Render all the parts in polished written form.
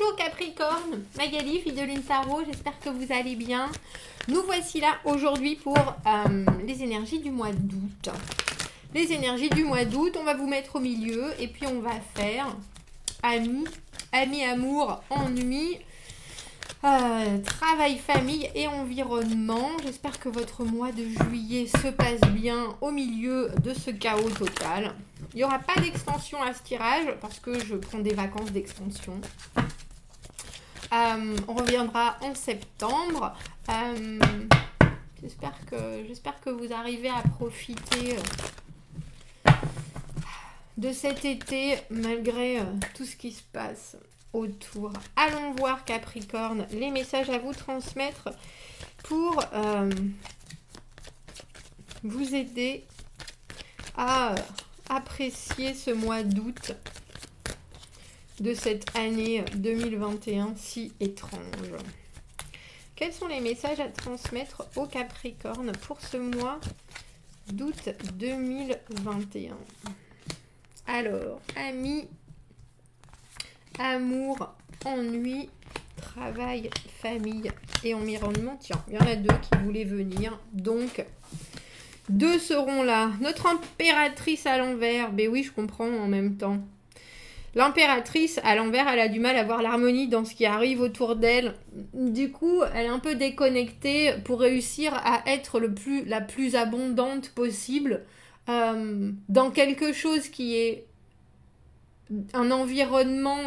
Bonjour Capricorne, Magali, fille de Lune Tarot, j'espère que vous allez bien. Nous voici là aujourd'hui pour les énergies du mois d'août. Les énergies du mois d'août, on va vous mettre au milieu et puis on va faire amis, amour, ennui, travail, famille et environnement. J'espère que votre mois de juillet se passe bien au milieu de ce chaos total. Il n'y aura pas d'extension à ce tirage parce que je prends des vacances d'extension. On reviendra en septembre. J'espère que vous arrivez à profiter de cet été malgré tout ce qui se passe autour. Allons voir Capricorne, les messages à vous transmettre pour vous aider à apprécier ce mois d'août de cette année 2021 si étrange. Quels sont les messages à transmettre au Capricorne pour ce mois d'août 2021? Alors, amis, amour, ennui, travail, famille et environnement. Tiens, il y en a deux qui voulaient venir, donc deux seront là. Notre impératrice à l'envers, ben oui, je comprends en même temps. L'impératrice à l'envers, elle a du mal à voir l'harmonie dans ce qui arrive autour d'elle. Du coup, elle est un peu déconnectée pour réussir à être la plus abondante possible dans quelque chose qui est un environnement,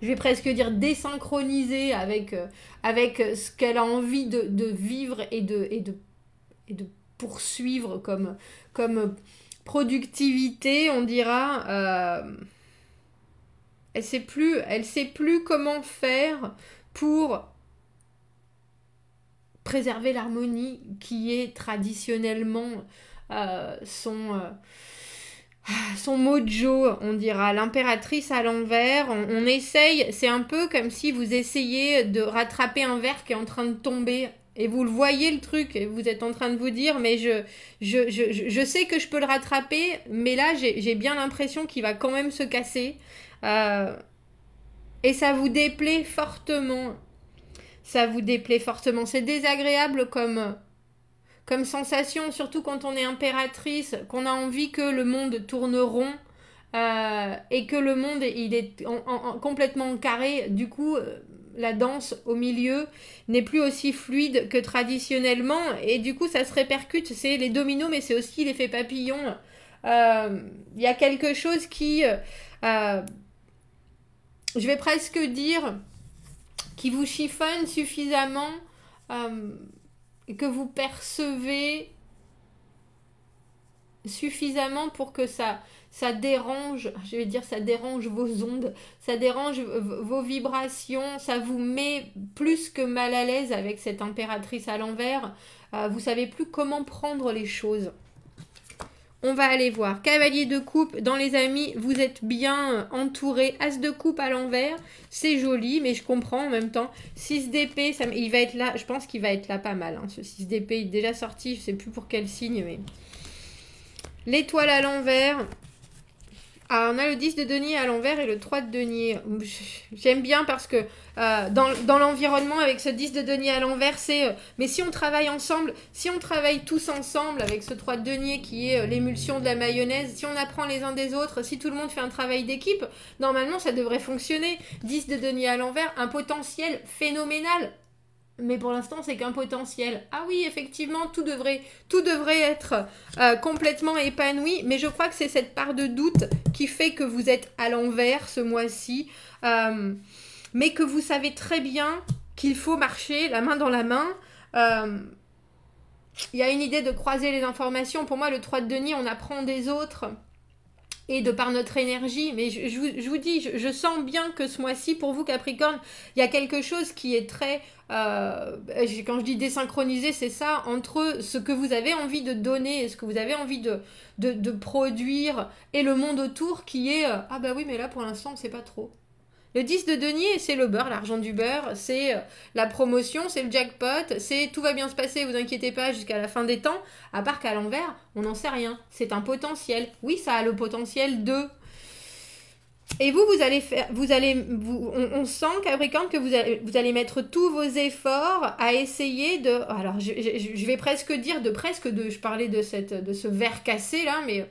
je vais presque dire désynchronisé avec ce qu'elle a envie de vivre et de poursuivre comme productivité, on dira. Elle sait plus comment faire pour préserver l'harmonie qui est traditionnellement son mojo, on dira. L'impératrice à l'envers, on essaye, c'est un peu comme si vous essayez de rattraper un verre qui est en train de tomber. Et vous le voyez le truc, et vous êtes en train de vous dire, mais je sais que je peux le rattraper, mais là j'ai bien l'impression qu'il va quand même se casser. Et ça vous déplaît fortement. Ça vous déplaît fortement. C'est désagréable comme sensation, surtout quand on est impératrice, qu'on a envie que le monde tourne rond et que le monde il est complètement carré. Du coup, la danse au milieu n'est plus aussi fluide que traditionnellement et du coup, ça se répercute. C'est les dominos, mais c'est aussi l'effet papillon. Il y a quelque chose qui... je vais presque dire qui vous chiffonne suffisamment que vous percevez suffisamment pour que ça dérange, je vais dire ça dérange vos ondes, ça dérange vos vibrations, ça vous met plus que mal à l'aise avec cette impératrice à l'envers. Vous savez plus comment prendre les choses. On va aller voir. Cavalier de coupe, dans les amis, vous êtes bien entouré. As de coupe à l'envers, c'est joli, mais je comprends en même temps. 6 d'épée, il va être là, je pense qu'il va être là pas mal. Hein, ce 6 d'épée, il est déjà sorti, je sais plus pour quel signe, mais... L'étoile à l'envers. Ah, on a le 10 de denier à l'envers et le 3 de denier. J'aime bien parce que dans l'environnement, avec ce 10 de denier à l'envers, c'est... mais si on travaille ensemble, si on travaille tous ensemble avec ce 3 de denier qui est l'émulsion de la mayonnaise, si on apprend les uns des autres, si tout le monde fait un travail d'équipe, normalement, ça devrait fonctionner. 10 de denier à l'envers, un potentiel phénoménal. Mais pour l'instant, c'est qu'un potentiel. Ah oui, effectivement, tout devrait être complètement épanoui. Mais je crois que c'est cette part de doute qui fait que vous êtes à l'envers ce mois-ci. Mais que vous savez très bien qu'il faut marcher la main dans la main. Il y a une idée de croiser les informations. Pour moi, le 3 de denier, on apprend des autres. Et de par notre énergie, mais je vous dis, je sens bien que ce mois-ci, pour vous Capricorne, il y a quelque chose qui est très, quand je dis désynchronisé, c'est ça, entre ce que vous avez envie de donner et ce que vous avez envie de produire et le monde autour qui est, ah bah oui, mais là pour l'instant, on ne sait pas trop. Le 10 de denier, c'est le beurre, l'argent du beurre, c'est la promotion, c'est le jackpot, c'est tout va bien se passer, vous inquiétez pas, jusqu'à la fin des temps. À part qu'à l'envers, on n'en sait rien. C'est un potentiel. Oui, ça a le potentiel de Et on sent, Capricorne, que vous allez mettre tous vos efforts à essayer de, alors je vais presque dire je parlais de ce verre cassé là, mais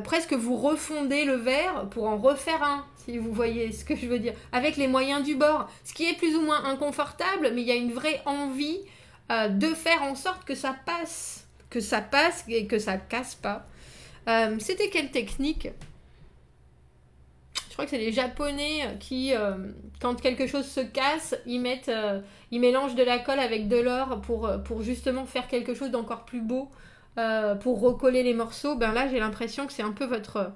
presque vous refondez le verre pour en refaire un, si vous voyez ce que je veux dire, avec les moyens du bord, ce qui est plus ou moins inconfortable, mais il y a une vraie envie de faire en sorte que ça passe et que ça casse pas. C'était quelle technique ? Je crois que c'est les Japonais qui, quand quelque chose se casse, ils mélangent de la colle avec de l'or pour justement faire quelque chose d'encore plus beau, pour recoller les morceaux. Ben là, j'ai l'impression que c'est un peu votre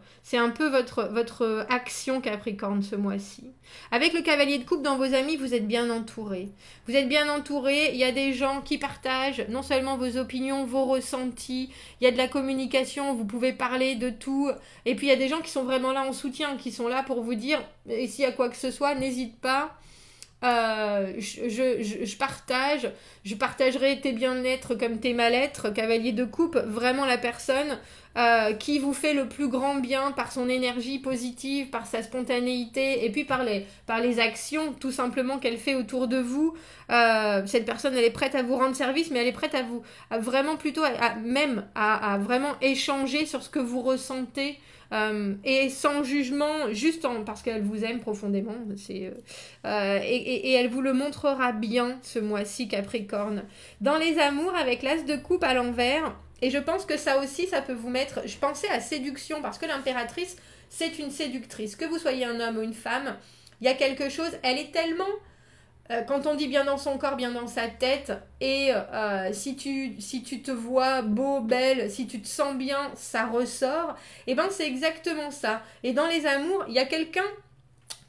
action, Capricorne, ce mois-ci. Avec le cavalier de coupe dans vos amis, vous êtes bien entouré. Vous êtes bien entouré, il y a des gens qui partagent non seulement vos opinions, vos ressentis, il y a de la communication, vous pouvez parler de tout. Et puis il y a des gens qui sont vraiment là en soutien, qui sont là pour vous dire, et s'il y a quoi que ce soit, n'hésite pas. Je partagerai tes bien-être comme tes mal-être, cavalier de coupe, vraiment la personne qui vous fait le plus grand bien par son énergie positive, par sa spontanéité et puis par les actions tout simplement qu'elle fait autour de vous. Cette personne, elle est prête à vous rendre service, mais elle est prête à vraiment plutôt à vraiment échanger sur ce que vous ressentez. Et sans jugement, juste parce qu'elle vous aime profondément, et elle vous le montrera bien ce mois-ci, Capricorne. Dans les amours, avec l'as de coupe à l'envers, et je pense que ça aussi, ça peut vous mettre... Je pensais à séduction, parce que l'impératrice, c'est une séductrice. Que vous soyez un homme ou une femme, il y a quelque chose, elle est tellement... Quand on dit bien dans son corps, bien dans sa tête, et si tu te vois beau, belle, si tu te sens bien, ça ressort, et ben c'est exactement ça. Et dans les amours, il y a quelqu'un,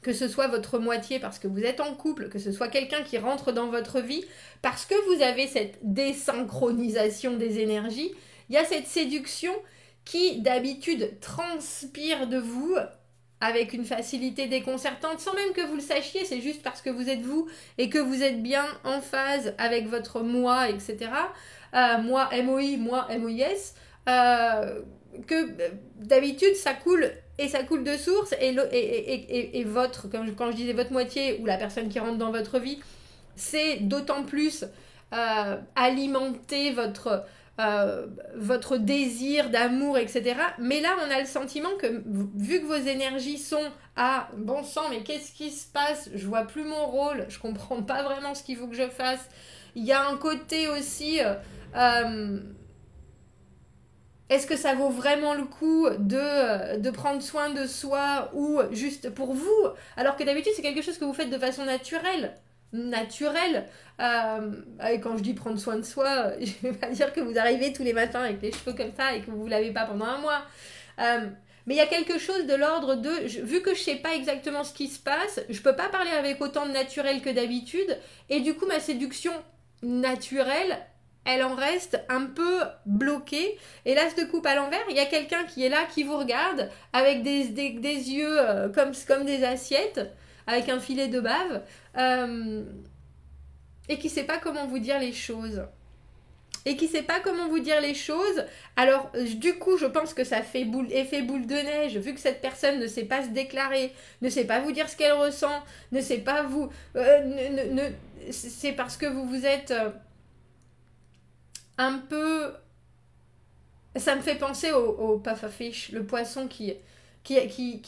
que ce soit votre moitié parce que vous êtes en couple, que ce soit quelqu'un qui rentre dans votre vie, parce que vous avez cette désynchronisation des énergies, il y a cette séduction qui d'habitude transpire de vous, avec une facilité déconcertante, sans même que vous le sachiez, c'est juste parce que vous êtes vous et que vous êtes bien en phase avec votre moi, etc. Moi, MOI, moi, MOIS, que d'habitude ça coule, et ça coule de source, et votre, quand je disais votre moitié, ou la personne qui rentre dans votre vie, c'est d'autant plus alimenter votre désir d'amour, etc. Mais là, on a le sentiment que, vu que vos énergies sont à bon sang, mais qu'est-ce qui se passe? Je vois plus mon rôle, je comprends pas vraiment ce qu'il faut que je fasse. Il y a un côté aussi... est-ce que ça vaut vraiment le coup de prendre soin de soi ou juste pour vous? Alors que d'habitude, c'est quelque chose que vous faites de façon naturelle. Et quand je dis prendre soin de soi, je ne vais pas dire que vous arrivez tous les matins avec les cheveux comme ça et que vous ne lavez pas pendant un mois. Mais il y a quelque chose de l'ordre de... vu que je ne sais pas exactement ce qui se passe, je ne peux pas parler avec autant de naturel que d'habitude. Et du coup, ma séduction naturelle, elle en reste un peu bloquée. Et l'as de coupe à l'envers, il y a quelqu'un qui est là, qui vous regarde avec des yeux comme des assiettes, avec un filet de bave, et qui ne sait pas comment vous dire les choses. Alors du coup je pense que ça fait effet boule de neige, vu que cette personne ne sait pas se déclarer, ne sait pas vous dire ce qu'elle ressent, ne sait pas vous... c'est parce que vous êtes un peu... Ça me fait penser au pufferfish, le poisson qui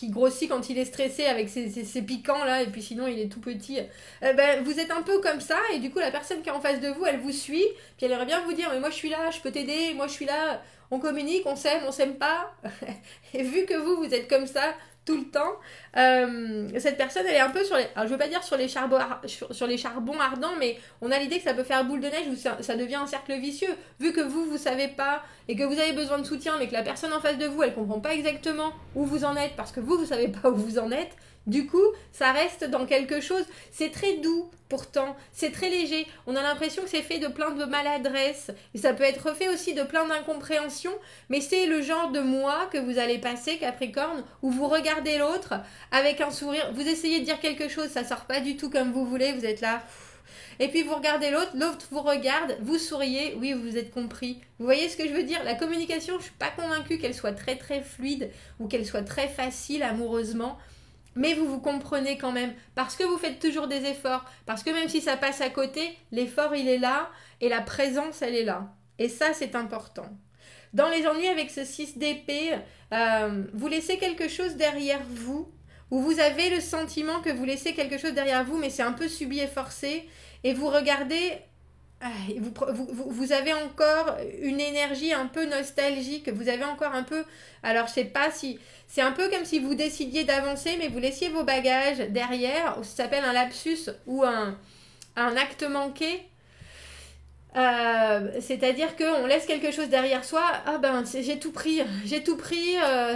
grossit quand il est stressé avec ses piquants là, et puis sinon il est tout petit. Vous êtes un peu comme ça, et du coup la personne qui est en face de vous, elle vous suit, puis elle aimerait bien vous dire mais moi je suis là, je peux t'aider, moi je suis là, on communique, on s'aime pas. Et vu que vous êtes comme ça tout le temps, cette personne elle est un peu sur les... Alors je veux pas dire sur les charbons ardents, mais on a l'idée que ça peut faire boule de neige où ça devient un cercle vicieux. Vu que vous savez pas et que vous avez besoin de soutien, mais que la personne en face de vous elle comprend pas exactement où vous en êtes parce que vous savez pas où vous en êtes, du coup ça reste dans quelque chose. C'est très doux pourtant, c'est très léger, on a l'impression que c'est fait de plein de maladresse, et ça peut être fait aussi de plein d'incompréhension, mais c'est le genre de mois que vous allez passer, Capricorne, où vous regardez l'autre avec un sourire, vous essayez de dire quelque chose, ça sort pas du tout comme vous voulez, vous êtes là, et puis vous regardez l'autre vous regarde, vous souriez, oui vous êtes compris. Vous voyez ce que je veux dire? La communication, je suis pas convaincue qu'elle soit très très fluide ou qu'elle soit très facile amoureusement. Mais vous vous comprenez quand même, parce que vous faites toujours des efforts, parce que même si ça passe à côté, l'effort il est là, et la présence elle est là. Et ça c'est important. Dans les ennuis avec ce 6 d'épée, vous laissez quelque chose derrière vous, ou vous avez le sentiment que vous laissez quelque chose derrière vous, mais c'est un peu subi et forcé, et vous regardez, vous avez encore une énergie un peu nostalgique, vous avez encore un peu, alors je sais pas si, c'est un peu comme si vous décidiez d'avancer, mais vous laissiez vos bagages derrière, ça s'appelle un lapsus ou un acte manqué. C'est-à-dire qu'on laisse quelque chose derrière soi, ah ben j'ai tout pris,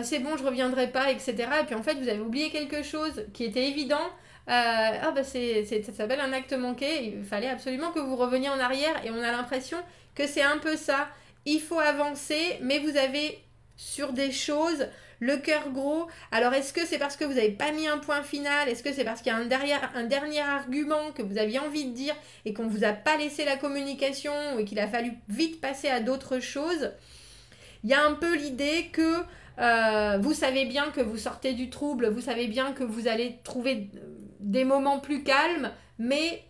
c'est bon, je reviendrai pas, etc. Et puis en fait, vous avez oublié quelque chose qui était évident. Ah ben ça s'appelle un acte manqué, il fallait absolument que vous reveniez en arrière et on a l'impression que c'est un peu ça. Il faut avancer, mais vous avez sur des choses le cœur gros. Alors est-ce que c'est parce que vous n'avez pas mis un point final? Est-ce que c'est parce qu'il y a un dernier argument que vous aviez envie de dire et qu'on ne vous a pas laissé la communication et qu'il a fallu vite passer à d'autres choses? Il y a un peu l'idée que vous savez bien que vous sortez du trouble, vous savez bien que vous allez trouver des moments plus calmes, mais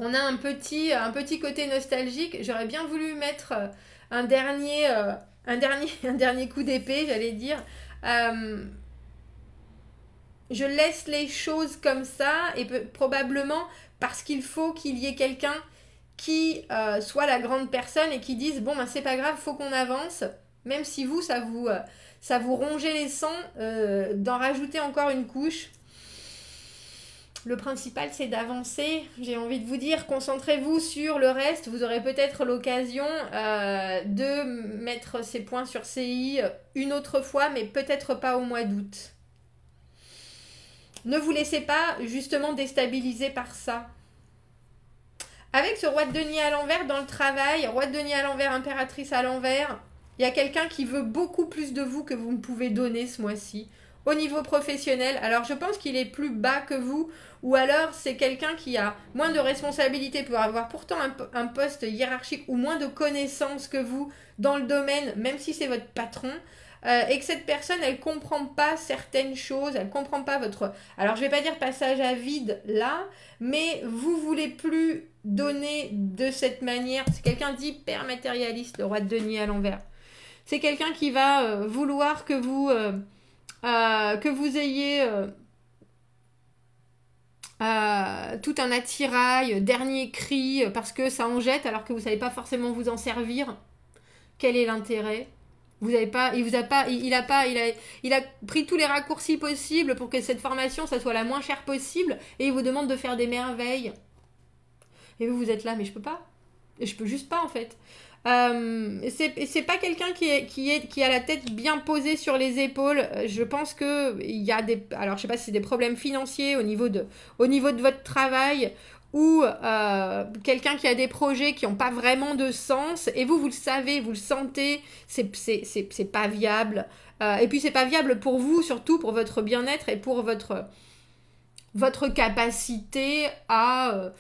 on a un petit côté nostalgique. J'aurais bien voulu mettre un dernier coup d'épée, j'allais dire. Je laisse les choses comme ça et probablement parce qu'il faut qu'il y ait quelqu'un qui soit la grande personne et qui dise bon ben c'est pas grave, faut qu'on avance, même si vous ça vous rongeait les sangs, d'en rajouter encore une couche. Le principal, c'est d'avancer. J'ai envie de vous dire, concentrez-vous sur le reste. Vous aurez peut-être l'occasion de mettre ces points sur CI une autre fois, mais peut-être pas au mois d'août. Ne vous laissez pas justement déstabiliser par ça. Avec ce roi de denier à l'envers dans le travail, roi de denier à l'envers, impératrice à l'envers, il y a quelqu'un qui veut beaucoup plus de vous que vous ne pouvez donner ce mois-ci. Au niveau professionnel, alors je pense qu'il est plus bas que vous, ou alors c'est quelqu'un qui a moins de responsabilités pour avoir pourtant un poste hiérarchique ou moins de connaissances que vous dans le domaine, même si c'est votre patron, et que cette personne, elle comprend pas certaines choses, elle comprend pas votre... Alors je vais pas dire passage à vide là, mais vous voulez plus donner de cette manière. C'est quelqu'un d'hyper matérialiste, le roi de denier à l'envers. C'est quelqu'un qui va vouloir que vous ayez tout un attirail, dernier cri, parce que ça en jette alors que vous savez pas forcément vous en servir. Quel est l'intérêt? Vous avez pas, il a pris tous les raccourcis possibles pour que cette formation ça soit la moins chère possible et il vous demande de faire des merveilles. Et vous êtes là, mais je peux pas. Et je peux juste pas en fait. C'est pas quelqu'un qui a la tête bien posée sur les épaules. Je pense que il y a alors je sais pas si c'est des problèmes financiers au niveau de votre travail ou quelqu'un qui a des projets qui n'ont pas vraiment de sens et vous le savez, vous le sentez, c'est pas viable. Et puis c'est pas viable pour vous, surtout pour votre bien-être et pour votre capacité à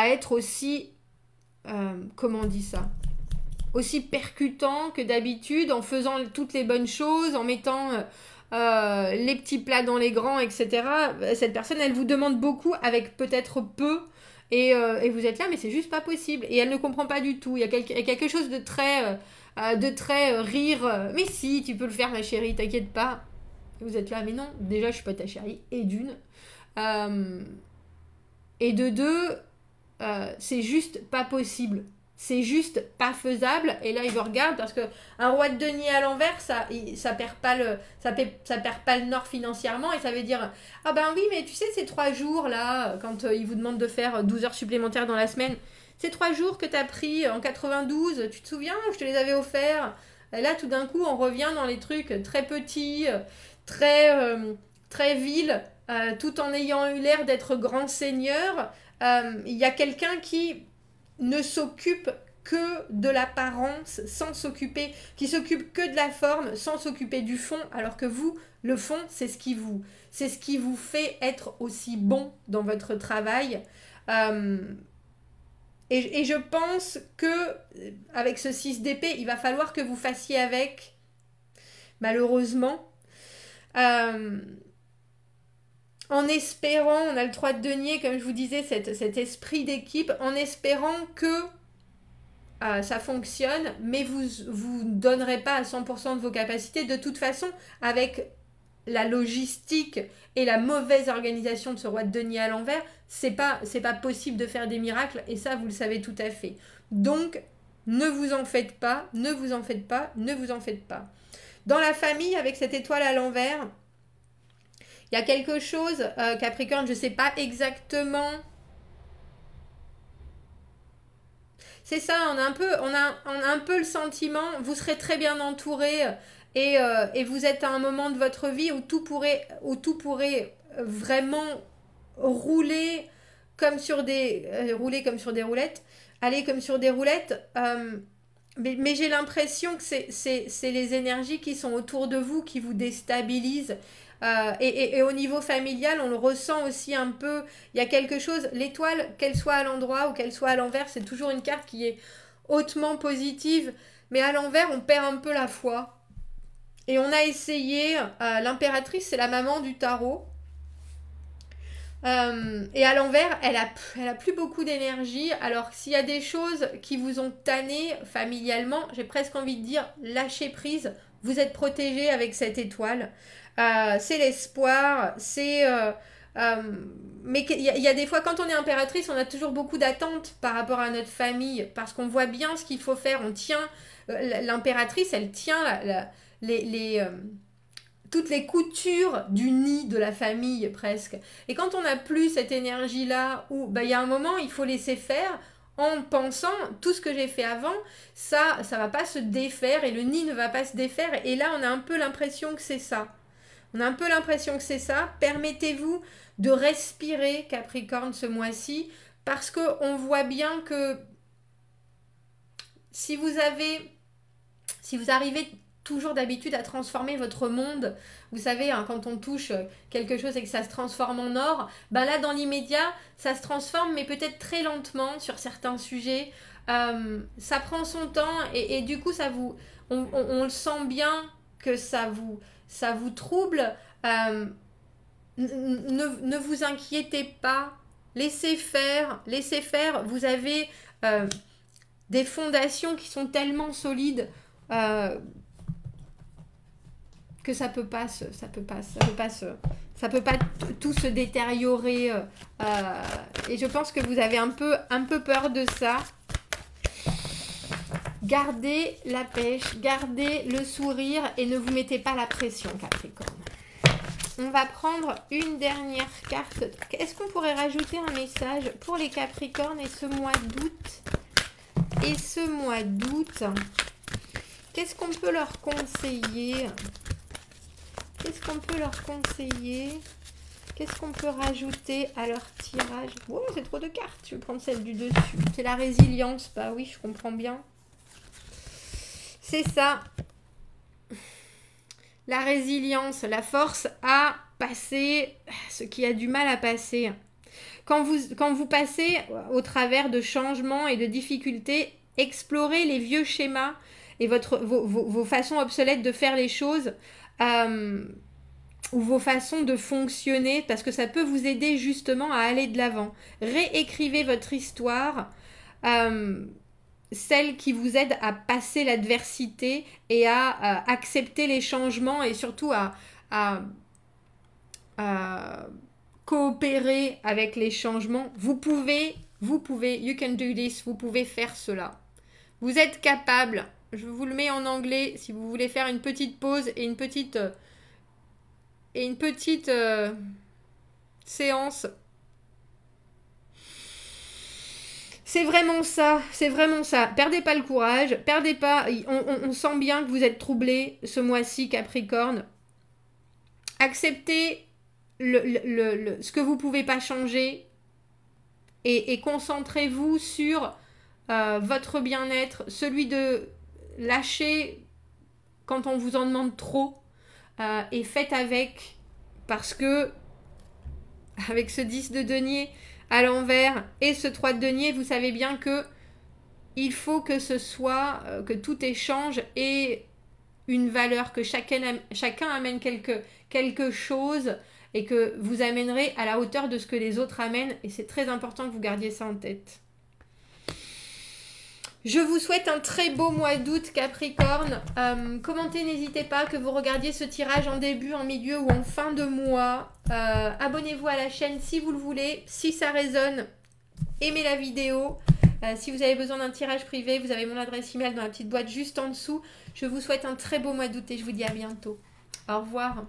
être aussi, comment on dit ça, aussi percutant que d'habitude, en faisant toutes les bonnes choses, en mettant les petits plats dans les grands, etc. Cette personne, elle vous demande beaucoup avec peut-être peu, et vous êtes là, mais c'est juste pas possible. Et elle ne comprend pas du tout. Il y a quelque chose de très rire. Mais si, tu peux le faire, ma chérie, t'inquiète pas. Et vous êtes là, mais non, déjà, je suis pas ta chérie, et d'une. Et de deux, c'est juste pas possible. C'est juste pas faisable. Et là, il vous regarde parce que un roi de denier à l'envers, ça perd pas le nord financièrement. Et ça veut dire, ah ben oui, mais tu sais, ces 3 jours là, quand il vous demande de faire 12 heures supplémentaires dans la semaine, ces 3 jours que t'as pris en 92, tu te souviens, je te les avais offerts. Et là, tout d'un coup, on revient dans les trucs très petits, très vils, tout en ayant eu l'air d'être grand seigneur. Il y a quelqu'un qui ne s'occupe que de l'apparence qui s'occupe que de la forme sans s'occuper du fond, alors que vous, le fond, c'est ce qui vous fait être aussi bon dans votre travail. Et je pense que avec ce 6 d'épée, il va falloir que vous fassiez avec, malheureusement. Euh, en espérant, on a le 3 de denier, comme je vous disais, cet esprit d'équipe, en espérant que ça fonctionne, mais vous ne donnerez pas à 100% de vos capacités. De toute façon, avec la logistique et la mauvaise organisation de ce roi de denier à l'envers, c'est pas possible de faire des miracles, et ça, vous le savez tout à fait. Donc, ne vous en faites pas, ne vous en faites pas, ne vous en faites pas. Dans la famille, avec cette étoile à l'envers, il y a quelque chose, Capricorne, je ne sais pas exactement. C'est ça, on a un peu le sentiment, vous serez très bien entouré et vous êtes à un moment de votre vie où tout pourrait vraiment rouler comme sur des roulettes, aller comme sur des roulettes. Mais j'ai l'impression que c'est les énergies qui sont autour de vous qui vous déstabilisent. Et au niveau familial, on le ressent aussi un peu. Il y a quelque chose, l'étoile, qu'elle soit à l'endroit ou qu'elle soit à l'envers, c'est toujours une carte qui est hautement positive. Mais à l'envers, on perd un peu la foi. Et on a essayé, l'impératrice, c'est la maman du tarot. Et à l'envers, elle a plus beaucoup d'énergie. Alors s'il y a des choses qui vous ont tanné familialement, j'ai presque envie de dire lâchez prise. Vous êtes protégé avec cette étoile. C'est l'espoir. Mais il y a des fois, quand on est impératrice, on a toujours beaucoup d'attentes par rapport à notre famille, parce qu'on voit bien ce qu'il faut faire. On tient l'impératrice, elle tient toutes les coutures du nid de la famille presque. Et quand on n'a plus cette énergie-là, où il y a un moment, il faut laisser faire, en pensant, tout ce que j'ai fait avant, ça va pas se défaire, et le nid ne va pas se défaire. Et là, on a un peu l'impression que c'est ça. Permettez-vous de respirer, Capricorne, ce mois-ci, parce qu'on voit bien que si vous arrivez toujours d'habitude à transformer votre monde, vous savez, hein, quand on touche quelque chose et que ça se transforme en or, là dans l'immédiat, ça se transforme, mais peut-être très lentement sur certains sujets. Ça prend son temps et du coup, on le sent bien que ça vous trouble. Ne vous inquiétez pas, laissez faire, vous avez des fondations qui sont tellement solides que ça peut pas tout se détériorer et je pense que vous avez un peu peur de ça. Gardez la pêche, gardez le sourire et ne vous mettez pas la pression, Capricorne. On va prendre une dernière carte. Est-ce qu'on pourrait rajouter un message pour les Capricornes et ce mois d'août? Qu'est-ce qu'on peut leur conseiller? Qu'est-ce qu'on peut rajouter à leur tirage? Oh, c'est trop de cartes. Je vais prendre celle du dessus. C'est la résilience. Bah oui, je comprends bien. C'est ça. La résilience, la force à passer ce qui a du mal à passer. Quand vous passez au travers de changements et de difficultés, explorez les vieux schémas et vos façons obsolètes de faire les choses. Ou vos façons de fonctionner, parce que ça peut vous aider justement à aller de l'avant. Réécrivez votre histoire, celle qui vous aide à passer l'adversité et à accepter les changements et surtout à coopérer avec les changements. Vous pouvez, you can do this, vous pouvez faire cela. Vous êtes capable. Je vous le mets en anglais si vous voulez faire une petite pause et une petite séance. C'est vraiment ça. Perdez pas le courage, perdez pas. On sent bien que vous êtes troublé ce mois-ci, Capricorne. Acceptez ce que vous pouvez pas changer et concentrez-vous sur votre bien-être, celui de lâcher quand on vous en demande trop. Et faites avec, parce que avec ce 10 de denier à l'envers et ce 3 de denier, vous savez bien que il faut que ce soit, que tout échange ait une valeur, que chacun amène quelque chose et que vous amènerez à la hauteur de ce que les autres amènent. Et c'est très important que vous gardiez ça en tête. Je vous souhaite un très beau mois d'août, Capricorne. Commentez, n'hésitez pas, que vous regardiez ce tirage en début, en milieu ou en fin de mois. Abonnez-vous à la chaîne si vous le voulez. Si ça résonne, aimez la vidéo. Si vous avez besoin d'un tirage privé, vous avez mon adresse email dans la petite boîte juste en dessous. Je vous souhaite un très beau mois d'août et je vous dis à bientôt. Au revoir.